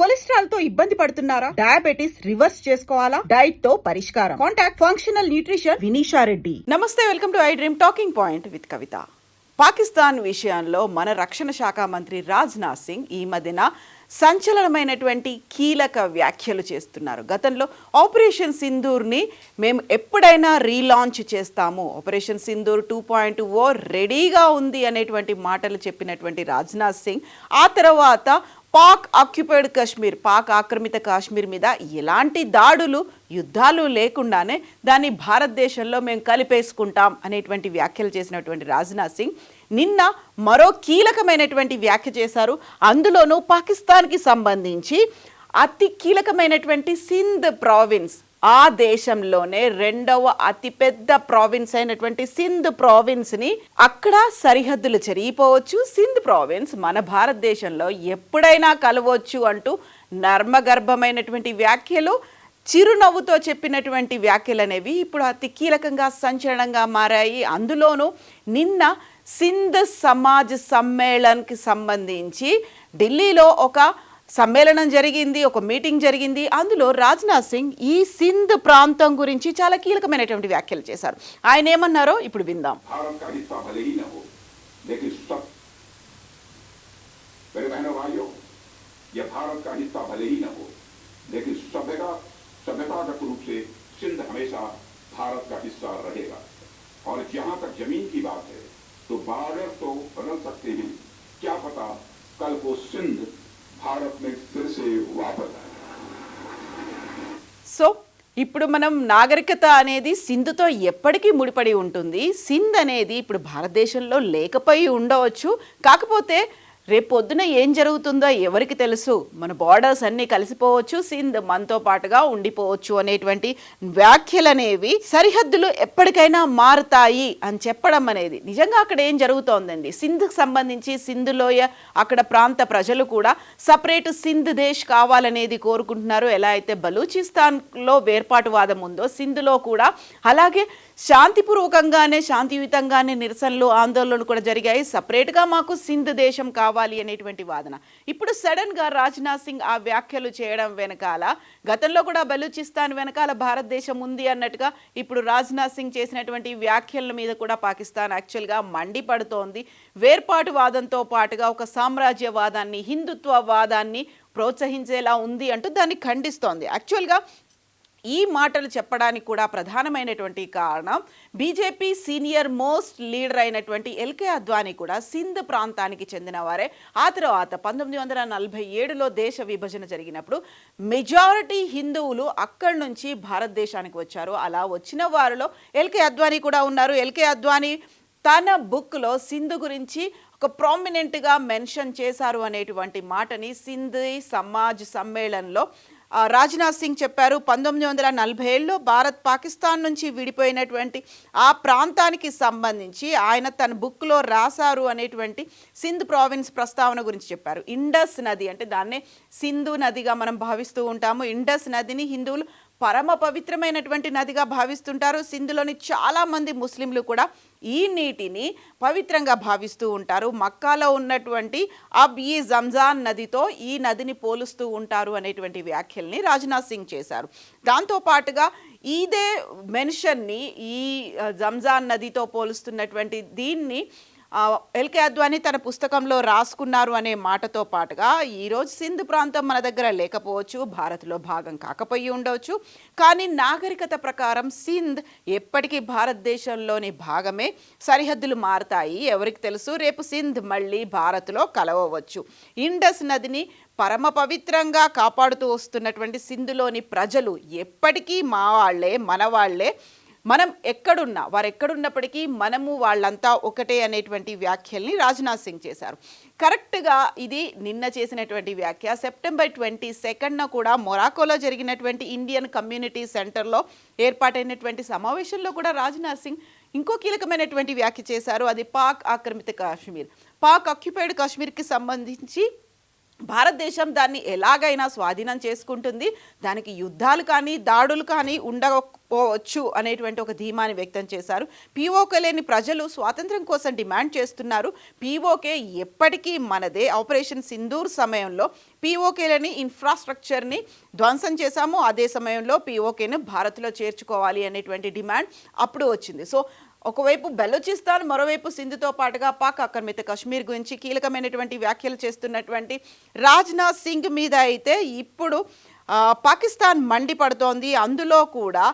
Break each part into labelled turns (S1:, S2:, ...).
S1: Cholesterol తో ఇబ్బంది పడుతున్నారా? డయాబెటిస్ రివర్స్ చేసుకోవాలా? డైట్ తో పరిష్కారం. Contact functional nutrition Vinisha Reddy.
S2: నమస్తే, welcome to I dream talking point with Kavitha. Pakistan విషయంలో మన రక్షణ శాఖ మంత్రి రాజ్నాథ్ సింగ్ ఈ మధ్యన సంచలనమైనటువంటి కీలక వ్యాఖ్యలు చేస్తున్నారు. గతంలో ఆపరేషన్ సింధూర్ని మేము ఎప్పుడైనా రీలాంచ్ చేస్తాము, ఆపరేషన్ సింధూర్ 2.0 రెడీగా ఉంది అనేటువంటి మాటలు చెప్పినటువంటి రాజ్నాథ్ సింగ్ ఆ తర్వాత పాక్ ఆక్యుపైడ్ కాశ్మీర్, పాక్ ఆక్రమిత కాశ్మీర్ మీద ఎలాంటి దాడులు యుద్ధాలు లేకుండానే దాన్ని భారతదేశంలో మేము కలిపేసుకుంటాం అనేటువంటి వ్యాఖ్యలు చేసినటువంటి రాజ్నాథ్ సింగ్ నిన్న మరో కీలకమైనటువంటి వ్యాఖ్య చేశారు. అందులోనూ పాకిస్తాన్కి సంబంధించి అతి కీలకమైనటువంటి సింధ్ ప్రావిన్స్, ఆ దేశంలోనే రెండవ అతిపెద్ద ప్రావిన్స్ అయినటువంటి సింధ్ ప్రావిన్స్ని అక్కడ సరిహద్దులు చెరిగిపోవచ్చు, సింధ్ ప్రావిన్స్ మన భారతదేశంలో ఎప్పుడైనా కలవచ్చు అంటూ నర్మగర్భమైనటువంటి వ్యాఖ్యలు, చిరునవ్వుతో చెప్పినటువంటి వ్యాఖ్యలు అనేవి ఇప్పుడు అతి కీలకంగా సంచలనంగా మారాయి. అందులోనూ నిన్న సింధ్ సమాజ్ సమ్మేళన్కి సంబంధించి ఢిల్లీలో ఒక సమ్మేళనం జరిగింది, ఒక మీటింగ్ జరిగింది. అందులో రాజ్నాథ్ సింగ్ ఈ సింధ్ ప్రాంతం గురించి చాలా కీలకమైనటువంటి వ్యాఖ్యలు చేశారు. ఆయన ఏమన్నారో ఇప్పుడు విందాం.
S3: तो बॉर्डर तो बदल सकते हैं, क्या पता कल को सिंध भारत में फिर से वापस आए.
S2: సో ఇప్పుడు మనం నాగరికత అనేది సింధుతో ఎప్పటికీ ముడిపడి ఉంటుంది. సింధ్ అనేది ఇప్పుడు భారతదేశంలో లేకపోయి ఉండవచ్చు, కాకపోతే రేపొద్దున ఏం జరుగుతుందో ఎవరికి తెలుసు. మన బార్డర్స్ అన్నీ కలిసిపోవచ్చు, సింధ్ మనతో పాటుగా ఉండిపోవచ్చు అనేటువంటి వ్యాఖ్యలు అనేవి సరిహద్దులు ఎప్పటికైనా మారుతాయి అని చెప్పడం అనేది నిజంగా అక్కడ ఏం జరుగుతోందండి. సింధ్కి సంబంధించి సింధులోయ అక్కడ ప్రాంత ప్రజలు కూడా సపరేట్ సింధ్ దేశ్ కావాలనేది కోరుకుంటున్నారు. ఎలా అయితే బలూచిస్తాన్లో వేర్పాటువాదం ఉందో సింధులో కూడా అలాగే శాంతిపూర్వకంగానే శాంతియుతంగానే నిరసనలు ఆందోళనలు కూడా జరిగాయి. సపరేట్గా మాకు సింధ్ దేశం కావాలి అనేటువంటి వాదన. ఇప్పుడు సడన్గా రాజ్నాథ్ సింగ్ ఆ వ్యాఖ్యలు చేయడం వెనకాల, గతంలో కూడా బలూచిస్తాన్ వెనకాల భారతదేశం ఉంది అన్నట్టుగా ఇప్పుడు రాజ్నాథ్ సింగ్ చేసినటువంటి వ్యాఖ్యల మీద కూడా పాకిస్తాన్ యాక్చువల్గా మండిపడుతోంది. వేర్పాటువాదంతో పాటుగా ఒక సామ్రాజ్యవాదాన్ని, హిందుత్వవాదాన్ని ప్రోత్సహించేలా ఉంది అంటూ దాన్ని ఖండిస్తోంది. యాక్చువల్గా ఈ మాటలు చెప్పడానికి కూడా ప్రధానమైనటువంటి కారణం బీజేపీ సీనియర్ మోస్ట్ లీడర్ అయినటువంటి ఎల్కే అద్వానీ కూడా సింధ్ ప్రాంతానికి చెందిన వారే. ఆ తర్వాత 1947లో దేశ విభజన జరిగినప్పుడు మెజారిటీ హిందువులు అక్కడి నుంచి భారతదేశానికి వచ్చారు. అలా వచ్చిన వారిలో ఎల్కే అద్వానీ కూడా ఉన్నారు. ఎల్కే అద్వానీ తన బుక్లో సింధు గురించి ఒక ప్రామినెంట్గా మెన్షన్ చేశారు అనేటువంటి మాటని సింధ్ సమాజ్ సమ్మేళనంలో రాజ్నాథ్ సింగ్ చెప్పారు. 1947లో భారత్ పాకిస్తాన్ నుంచి విడిపోయినటువంటి ఆ ప్రాంతానికి సంబంధించి ఆయన తన బుక్లో రాశారు అనేటువంటి సింధ్ ప్రావిన్స్ ప్రస్తావన గురించి చెప్పారు. ఇండస్ నది అంటే దాన్నే సింధు నదిగా మనం భావిస్తూ ఉంటాము. ఇండస్ నదిని హిందువులు పరమ పవిత్రమైనటువంటి నదిగా భావిస్తుంటారు. సింధులోని చాలామంది ముస్లింలు కూడా ఈ నీటిని పవిత్రంగా భావిస్తూ ఉంటారు. మక్కాలో ఉన్నటువంటి ఈ జంజాన్ నదితో ఈ నదిని పోలుస్తూ ఉంటారు అనేటువంటి వ్యాఖ్యల్ని రాజ్నాథ్ సింగ్ చేశారు. దాంతోపాటుగా ఇదే మెన్షన్ని ఈ జంజాన్ నదితో పోలుస్తున్నటువంటి దీన్ని ఎల్కే అద్వానీ తన పుస్తకంలో రాసుకున్నారు అనే మాటతో పాటుగా ఈరోజు సింధ్ ప్రాంతం మన దగ్గర లేకపోవచ్చు, భారత్లో భాగం కాకపోయి ఉండవచ్చు, కానీ నాగరికత ప్రకారం సింధ్ ఎప్పటికీ భారతదేశంలోని భాగమే. సరిహద్దులు మారుతాయి, ఎవరికి తెలుసు, రేపు సింధ్ మళ్ళీ భారత్లో కలవవచ్చు. ఇండస్ నదిని పరమ పవిత్రంగా కాపాడుతూ వస్తున్నటువంటి సింధులోని ప్రజలు ఎప్పటికీ మా వాళ్లే, మన వాళ్లే. మనం ఎక్కడున్నా, వారు ఎక్కడున్నప్పటికీ మనము వాళ్ళంతా ఒకటే అనేటువంటి వ్యాఖ్యల్ని రాజ్నాథ్ సింగ్ చేశారు. కరెక్ట్గా ఇది నిన్న చేసినటువంటి వ్యాఖ్య సెప్టెంబర్ 22న కూడా మొరాకోలో జరిగినటువంటి ఇండియన్ కమ్యూనిటీ సెంటర్లో ఏర్పాటైనటువంటి సమావేశంలో కూడా రాజ్నాథ్ సింగ్ ఇంకో కీలకమైనటువంటి వ్యాఖ్య చేశారు. అది పాక్ ఆక్రమిత కాశ్మీర్, పాక్ ఆక్యుపైడ్ కాశ్మీర్కి సంబంధించి భారతదేశం దాన్ని ఎలాగైనా స్వాధీనం చేసుకుంటుంది, దానికి యుద్ధాలు కానీ దాడులు కానీ ఉండకపోవచ్చు అనేటువంటి ఒక ధీమాని వ్యక్తం చేశారు. పీఓకే లేని ప్రజలు స్వాతంత్ర్యం కోసం డిమాండ్ చేస్తున్నారు. పీఓకే ఎప్పటికీ మనదే. ఆపరేషన్ సింధూర్ సమయంలో పీఓకేలని ఇన్ఫ్రాస్ట్రక్చర్ని ధ్వంసం చేశాము, అదే సమయంలో పీఓకేను భారత్లో చేర్చుకోవాలి అనేటువంటి డిమాండ్ అప్పుడు వచ్చింది. సో ఒకవైపు బెలూచిస్తాన్, మరోవైపు సింధుతో పాటుగా పాక్ ఆక్రమిత కశ్మీర్ గురించి కీలకమైనటువంటి వ్యాఖ్యలు చేస్తున్నటువంటి రాజ్నాథ్ సింగ్ మీద అయితే ఇప్పుడు పాకిస్తాన్ మండిపడుతోంది. అందులో కూడా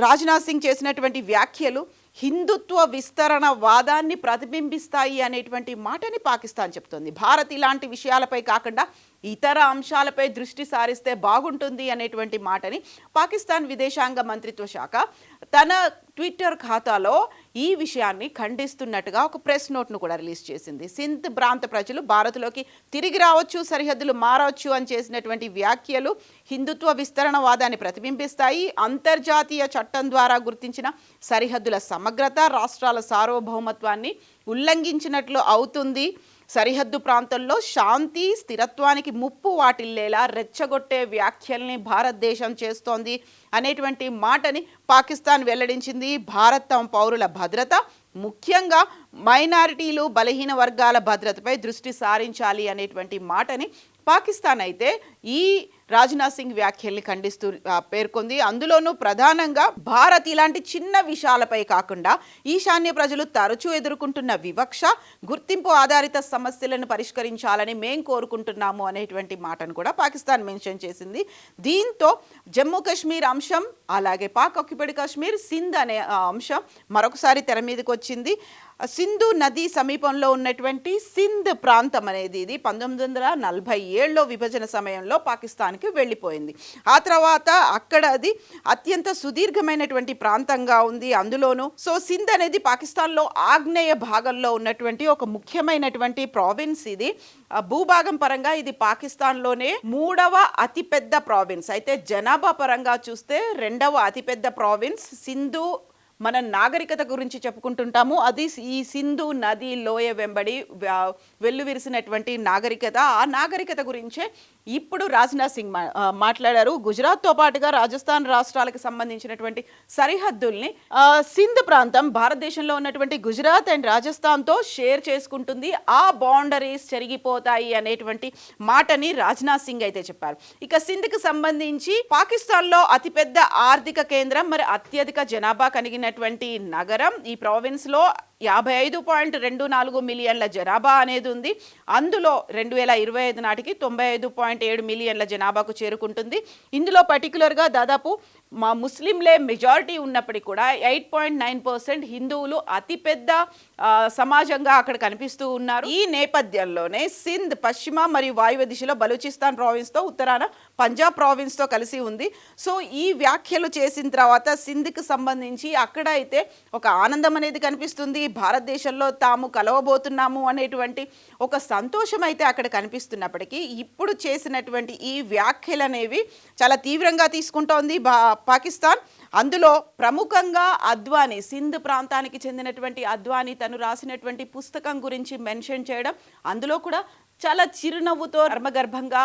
S2: రాజ్నాథ్ సింగ్ చేసినటువంటి వ్యాఖ్యలు హిందుత్వ విస్తరణ వాదాన్ని ప్రతిబింబిస్తాయి అనేటువంటి మాటని పాకిస్తాన్ చెప్తోంది. భారత్ ఇలాంటి విషయాలపై కాకుండా ఇతర అంశాలపై దృష్టి సారిస్తే బాగుంటుంది అనేటువంటి మాటని పాకిస్తాన్ విదేశాంగ మంత్రిత్వ శాఖ తన ట్విట్టర్ ఖాతాలో ఈ విషయాన్ని ఖండిస్తున్నట్టుగా ఒక ప్రెస్ నోట్ను కూడా రిలీజ్ చేసింది. సింధ్ ప్రాంత ప్రజలు భారత్లోకి తిరిగి రావచ్చు, సరిహద్దులు మారవచ్చు అని చేసినటువంటి వ్యాఖ్యలు హిందుత్వ విస్తరణ వాదాన్ని ప్రతిబింబిస్తాయి. అంతర్జాతీయ చట్టం ద్వారా గుర్తించిన సరిహద్దుల సమగ్రత, రాష్ట్రాల సార్వభౌమత్వాన్ని ఉల్లంఘించినట్లు అవుతుంది. సరిహద్దు ప్రాంతంలో శాంతి స్థిరత్వానికి ముప్పు వాటిల్లేలా రెచ్చగొట్టే వ్యాఖ్యల్ని భారతదేశం చేస్తోంది అనేటువంటి మాటని పాకిస్తాన్ వెల్లడించింది. భారత్ తమ పౌరుల భద్రత, ముఖ్యంగా మైనారిటీలు, బలహీన వర్గాల భద్రతపై దృష్టి సారించాలి అనేటువంటి మాటని పాకిస్తాన్ అయితే ఈ రాజ్నాథ్ సింగ్ వ్యాఖ్యల్ని ఖండిస్తూ పేర్కొంది. అందులోనూ ప్రధానంగా భారత్ ఇలాంటి చిన్న విషయాలపై కాకుండా ఈశాన్య ప్రజలు తరచూ ఎదుర్కొంటున్న వివక్ష, గుర్తింపు ఆధారిత సమస్యలను పరిష్కరించాలని మేం కోరుకుంటున్నాము అనేటువంటి మాటను కూడా పాకిస్తాన్ మెన్షన్ చేసింది. దీంతో జమ్మూ కాశ్మీర్ అంశం, అలాగే పాక్ ఆక్యుపైడ్ కాశ్మీర్, సింధ్ అనే అంశం మరొకసారి తెర మీదకి వచ్చింది. సింధు నది సమీపంలో ఉన్నటువంటి సింధ్ ప్రాంతం అనేది ఇది 1947లో విభజన సమయంలో పాకిస్తాన్కి వెళ్ళిపోయింది. ఆ తర్వాత అక్కడ అది అత్యంత సుదీర్ఘమైనటువంటి ప్రాంతంగా ఉంది. అందులోనూ సింధ్ అనేది పాకిస్తాన్లో ఆగ్నేయ భాగంలో ఉన్నటువంటి ఒక ముఖ్యమైనటువంటి ప్రావిన్స్. ఇది భూభాగం పరంగా ఇది పాకిస్తాన్లోనే 3వ అతిపెద్ద ప్రావిన్స్. అయితే జనాభా పరంగా చూస్తే 2వ అతిపెద్ద ప్రావిన్స్. సింధు మన నాగరికత గురించి చెప్పుకుంటుంటాము, అది ఈ సింధు నది లోయ వెంబడి వెల్లువిరిసినటువంటి నాగరికత. ఆ నాగరికత గురించే ఇప్పుడు రాజ్నాథ్ సింగ్ మాట్లాడారు. గుజరాత్తో పాటుగా రాజస్థాన్ రాష్ట్రాలకు సంబంధించినటువంటి సరిహద్దుల్ని సింధ్ ప్రాంతం భారతదేశంలో ఉన్నటువంటి గుజరాత్ అండ్ రాజస్థాన్తో షేర్ చేసుకుంటుంది. ఆ బౌండరీస్ చెరిగిపోతాయి అనేటువంటి మాటని రాజ్నాథ్ సింగ్ అయితే చెప్పారు. ఇక సింధ్కి సంబంధించి పాకిస్తాన్లో అతిపెద్ద ఆర్థిక కేంద్రం, మరి అత్యధిక జనాభా కలిగినటువంటి నగరం. ఈ ప్రావిన్స్లో 55.24 మిలియన్ల జనాభా అనేది ఉంది. అందులో 2025 నాటికి 95.7 మిలియన్ల జనాభాకు చేరుకుంటుంది. ఇందులో పర్టికులర్గా దాదాపు మా ముస్లింలే మెజారిటీ ఉన్నప్పటికీ కూడా 8.9% హిందువులు అతిపెద్ద సమాజంగా అక్కడ కనిపిస్తూ ఉన్నారు. ఈ నేపథ్యంలోనే సింధ్ పశ్చిమ మరియు వాయువ్య దిశలో బలూచిస్తాన్ ప్రావిన్స్తో, ఉత్తరాన పంజాబ్ ప్రావిన్స్తో కలిసి ఉంది. సో ఈ వ్యాఖ్యలు చేసిన తర్వాత సింధ్కి సంబంధించి అక్కడ అయితే ఒక ఆనందం అనేది కనిపిస్తుంది. భారతదేశంలో తాము కలవబోతున్నాము అనేటువంటి ఒక సంతోషం అయితే అక్కడ కనిపిస్తున్నప్పటికీ ఇప్పుడు చేసినటువంటి ఈ వ్యాఖ్యలు అనేవి చాలా తీవ్రంగా తీసుకుంటోంది పాకిస్తాన్. అందులో ప్రముఖంగా అద్వానీ, సింధ్ ప్రాంతానికి చెందినటువంటి అద్వానీ తను రాసినటువంటి పుస్తకం గురించి మెన్షన్ చేయడం, అందులో కూడా చాలా చిరునవ్వుతో ధర్మగర్భంగా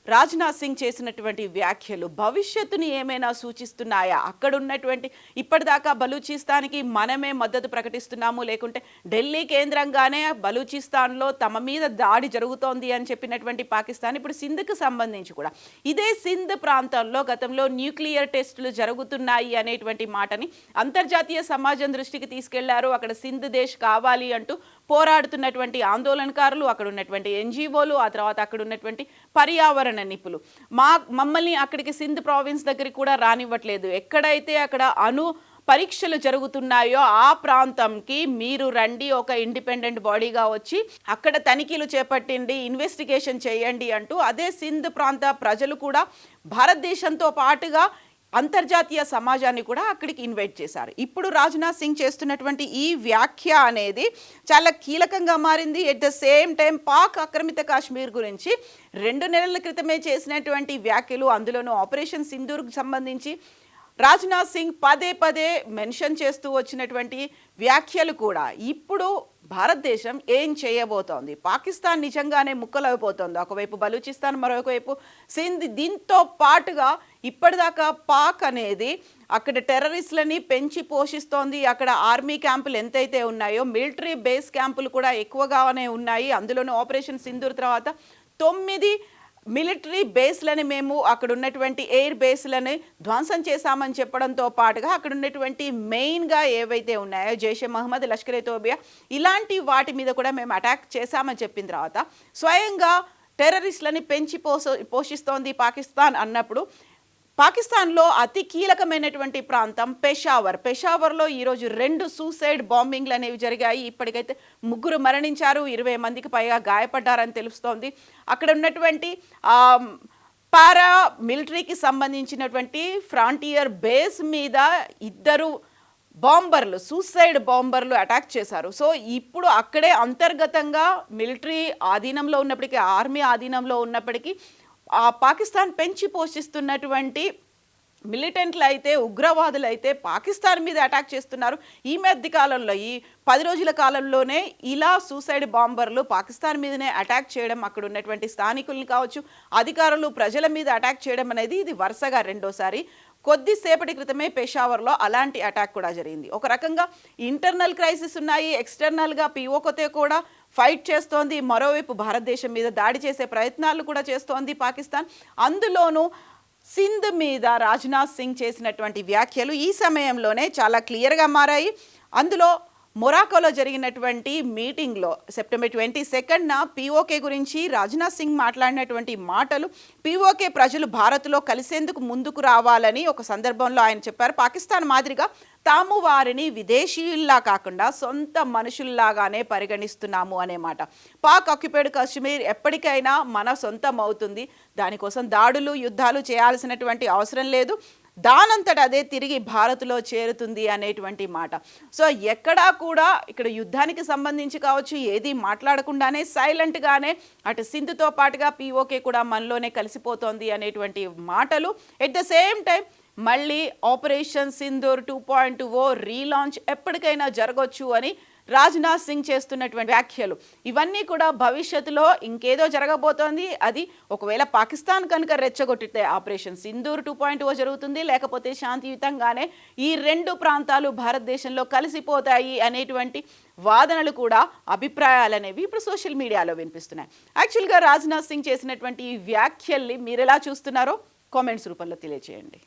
S2: రాజ్నాథ్ సింగ్ చేసినటువంటి వ్యాఖ్యలు భవిష్యత్తుని ఏమైనా సూచిస్తున్నాయా? అక్కడ ఉన్నటువంటి ఇప్పటిదాకా బలూచిస్తాన్కి మనమే మద్దతు ప్రకటిస్తున్నాము, లేకుంటే ఢిల్లీ కేంద్రంగానే బలూచిస్తాన్లో తమ మీద దాడి జరుగుతోంది అని చెప్పినటువంటి పాకిస్తాన్ ఇప్పుడు సింధ్కి సంబంధించి కూడా ఇదే సింధ్ ప్రాంతంలో గతంలో న్యూక్లియర్ టెస్టులు జరుగుతున్నాయి అనేటువంటి మాటని అంతర్జాతీయ సమాజం దృష్టికి తీసుకెళ్లారు. అక్కడ సింధ్ దేశ్ కావాలి అంటూ పోరాడుతున్నటువంటి ఆందోళనకారులు, అక్కడ ఉన్నటువంటి ఎన్జిఓలు, ఆ తర్వాత అక్కడ ఉన్నటువంటి పర్యావరణ నిపుణులు మమ్మల్ని అక్కడికి సింధ్ ప్రావిన్స్ దగ్గరికి కూడా రానివ్వట్లేదు. ఎక్కడైతే అక్కడ పరీక్షలు జరుగుతున్నాయో ఆ ప్రాంతంకి మీరు రండి, ఒక ఇండిపెండెంట్ బాడీగా వచ్చి అక్కడ తనిఖీలు చేపట్టండి, ఇన్వెస్టిగేషన్ చేయండి అంటూ అదే సింధ్ ప్రాంత ప్రజలు కూడా భారతదేశంతో పాటుగా అంతర్జాతీయ సమాజాన్ని కూడా అక్కడికి ఇన్వైట్ చేశారు. ఇప్పుడు రాజ్నాథ్ సింగ్ చేస్తున్నటువంటి ఈ వ్యాఖ్య అనేది చాలా కీలకంగా మారింది. At the same time Pak ఆక్రమిత కాశ్మీర్ గురించి 2 నెలల క్రితమే చేసినటువంటి వ్యాఖ్యలు, అందులోనూ ఆపరేషన్ సింధూర్కి సంబంధించి రాజ్నాథ్ సింగ్ పదే పదే మెన్షన్ చేస్తూ వచ్చినటువంటి వ్యాఖ్యలు కూడా ఇప్పుడు భారతదేశం ఏం చేయబోతోంది, పాకిస్తాన్ నిజంగానే ముక్కలైపోతుంది, ఒకవైపు బలూచిస్తాన్ మరొకవైపు సింధ్. దీంతో పాటుగా ఇప్పటిదాకా పాక్ అనేది అక్కడ టెర్రరిస్టులని పెంచి పోషిస్తోంది. అక్కడ ఆర్మీ క్యాంపులు ఎంతైతే ఉన్నాయో మిలిటరీ బేస్ క్యాంపులు కూడా ఎక్కువగానే ఉన్నాయి. అందులోనూ ఆపరేషన్ సింధూర్ తర్వాత 9 మిలిటరీ బేస్లని మేము అక్కడ ఉన్నటువంటి ఎయిర్ బేస్లని ధ్వంసం చేశామని చెప్పడంతో పాటుగా అక్కడ ఉన్నటువంటి మెయిన్గా ఏవైతే ఉన్నాయో జైషే మహమ్మద్, లష్కర్ ఏ తోబా ఇలాంటి వాటి మీద కూడా మేము అటాక్ చేశామని చెప్పిన తర్వాత స్వయంగా టెర్రరిస్టులని పెంచి పోషిస్తోంది పాకిస్తాన్ అన్నప్పుడు పాకిస్తాన్లో అతి కీలకమైనటువంటి ప్రాంతం పెషావర్లో ఈరోజు 2 సూసైడ్ బాంబింగ్లు అనేవి జరిగాయి. ఇప్పటికైతే 3 మరణించారు, 20 మందికి పైగా గాయపడ్డారని తెలుస్తోంది. అక్కడ ఉన్నటువంటి పారా మిలిటరీకి సంబంధించినటువంటి ఫ్రాంటియర్ బేస్ మీద 2 బాంబర్లు, సూసైడ్ బాంబర్లు అటాక్ చేశారు. సో ఇప్పుడు అక్కడే అంతర్గతంగా మిలిటరీ ఆధీనంలో ఉన్నప్పటికీ, ఆర్మీ ఆధీనంలో ఉన్నప్పటికీ పాకిస్తాన్ పెంచి పోషిస్తున్నటువంటి మిలిటెంట్లు అయితే, ఉగ్రవాదులు అయితే పాకిస్తాన్ మీద అటాక్ చేస్తున్నారు. ఈ మధ్య కాలంలో ఈ 10 రోజుల కాలంలోనే ఇలా సూసైడ్ బాంబర్లు పాకిస్తాన్ మీదనే అటాక్ చేయడం, అక్కడ ఉన్నటువంటి స్థానికుల్ని కావచ్చు, అధికారులు, ప్రజల మీద అటాక్ చేయడం అనేది ఇది వరుసగా రెండోసారి. కొద్దిసేపటి క్రితమే పెషావర్లో అలాంటి అటాక్ కూడా జరిగింది. ఒక రకంగా ఇంటర్నల్ క్రైసిస్ ఉన్నాయి, ఎక్స్టర్నల్గా పిఓకేతో కూడా ఫైట్ చేస్తోంది. మరోవైపు భారతదేశం మీద దాడి చేసే ప్రయత్నాలు కూడా చేస్తోంది పాకిస్తాన్. అందులోనూ సింధ్ మీద రాజ్నాథ్ సింగ్ చేసినటువంటి వ్యాఖ్యలు ఈ సమయంలోనే చాలా క్లియర్గా మారాయి. అందులో మొరాకోలో జరిగినటువంటి మీటింగ్లో సెప్టెంబర్ 22న పిఓకే గురించి రాజ్నాథ్ సింగ్ మాట్లాడినటువంటి మాటలు, పిఓకే ప్రజలు భారత్లో కలిసేందుకు ముందుకు రావాలని ఒక సందర్భంలో ఆయన చెప్పారు. పాకిస్తాన్ మాదిరిగా తాము వారిని విదేశీయుల్లా కాకుండా సొంత మనుషుల్లాగానే పరిగణిస్తున్నాము అనే మాట. పాక్ ఆక్యుపైడ్ కాశ్మీర్ ఎప్పటికైనా మన సొంతం అవుతుంది, దానికోసం దాడులు, యుద్ధాలు చేయాల్సినటువంటి అవసరం లేదు, దానంతట అదే తిరిగి భారత్లో చేరుతుంది అనేటువంటి మాట. సో ఎక్కడా కూడా ఇక్కడ యుద్ధానికి సంబంధించి కావచ్చు ఏది మాట్లాడకుండానే సైలెంట్గానే అటు సింధుతో పాటుగా పిఓకే కూడా మనలోనే కలిసిపోతోంది అనేటువంటి మాటలు. ఎట్ ద సేమ్ టైం మళ్ళీ ఆపరేషన్ సింధూర్ 2.0 రీలాంచ్ ఎప్పటికైనా జరగవచ్చు అని రాజ్నాథ్ సింగ్ చేస్తున్నటువంటి వ్యాఖ్యలు ఇవన్నీ కూడా భవిష్యత్తులో ఇంకేదో జరగబోతోంది. అది ఒకవేళ పాకిస్తాన్ కనుక రెచ్చగొట్టితే ఆపరేషన్ సింధూర్ 2.0 జరుగుతుంది, లేకపోతే శాంతియుతంగానే ఈ 2 ప్రాంతాలు భారతదేశంలో కలిసిపోతాయి అనేటువంటి వాదనలు కూడా, అభిప్రాయాలు అనేవి ఇప్పుడు సోషల్ మీడియాలో వినిపిస్తున్నాయి. యాక్చువల్గా రాజ్నాథ్ సింగ్ చేసినటువంటి ఈ వ్యాఖ్యల్ని మీరు ఎలా చూస్తున్నారో కామెంట్స్ రూపంలో తెలియజేయండి.